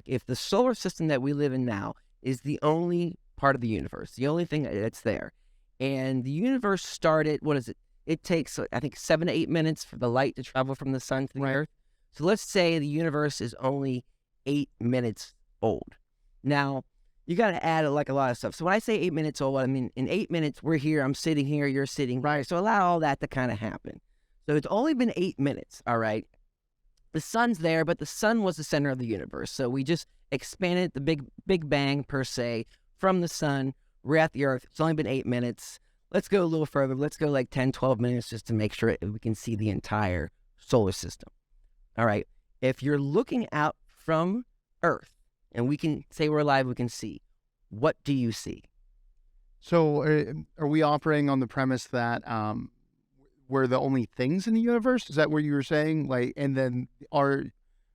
if the solar system that we live in now is the only part of the universe, the only thing that's there, and the universe started, what is it? It takes, I think, 7 to 8 minutes for the light to travel from the sun to the Earth. So let's say the universe is only 8 minutes old. Now, you got to add like a lot of stuff. So when I say 8 minutes old, I mean, in 8 minutes, we're here, I'm sitting here, you're sitting right. So allow all that to kind of happen. So it's only been 8 minutes, all right? The sun's there, but the sun was the center of the universe. So we just expanded the big bang, per se, from the sun. We're at the Earth. It's only been 8 minutes. Let's go a little further. Let's go like 10, 12 minutes just to make sure we can see the entire solar system. All right. If you're looking out from Earth, and we can say we're alive, we can see, what do you see? So are we operating on the premise that we're the only things in the universe? Is that what you were saying? Like, and then our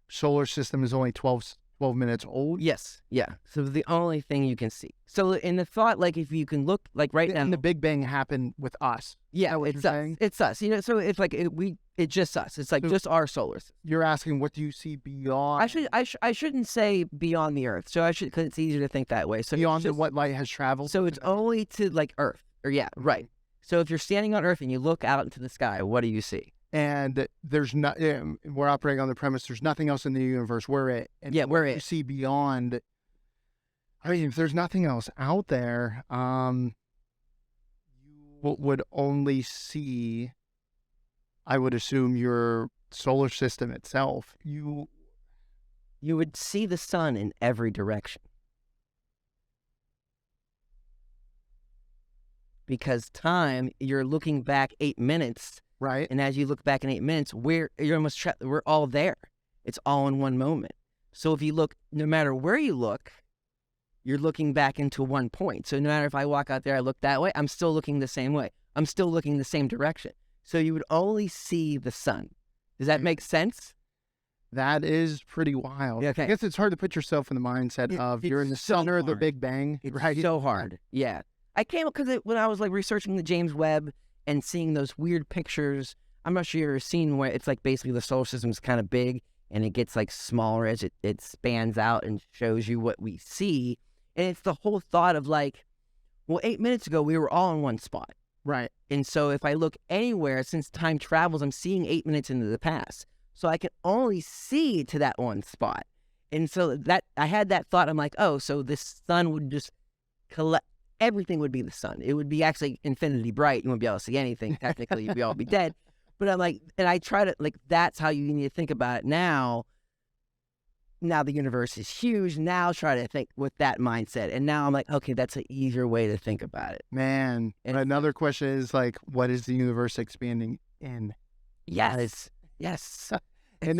solar system is only 12 minutes old? Yes. Yeah. So the only thing you can see. So in the thought, like if you can look like right now. And the Big Bang happened with us. Yeah, it's us. It's us. You know, so it's like it's just us. It's like just our solar system. You're asking, what do you see beyond? I shouldn't say beyond the Earth. So I should, because it's easier to think that way. So beyond what light has traveled. So it's only to like Earth. Or yeah, right. So if you're standing on Earth and you look out into the sky, what do you see? And there's not. We're operating on the premise there's nothing else in the universe. We're it. And yeah, we're it. You see beyond. I mean, if there's nothing else out there, you would only see, I would assume, your solar system itself. You would see the sun in every direction. Because time, you're looking back 8 minutes. Right. And as you look back in 8 minutes, we're all there. It's all in one moment. So if you look, no matter where you look, you're looking back into one point. So no matter if I walk out there, I look that way, I'm still looking the same way. I'm still looking the same direction. So you would only see the sun. Does that make sense? That is pretty wild. Okay. I guess it's hard to put yourself in the mindset of you're in the center of the Big Bang. It's right? so hard. Yeah. I came up because when I was like researching the James Webb and seeing those weird pictures, I'm not sure you've ever seen where it's like basically the solar system is kind of big and it gets like smaller as it spans out and shows you what we see. And it's the whole thought of like, well, 8 minutes ago, we were all in one spot. Right. And so if I look anywhere, since time travels, I'm seeing 8 minutes into the past. So I can only see to that one spot. And so that I had that thought, I'm like, oh, so this sun would just collect, everything would be the sun. It would be actually infinity bright. You wouldn't be able to see anything. Technically, you'd all be dead. But I'm like, and I try to, like, that's how you need to think about it now. Now the universe is huge. Now try to think with that mindset. And now I'm like, okay, that's an easier way to think about it. Man. And another question is like, what is the universe expanding in? Yes. And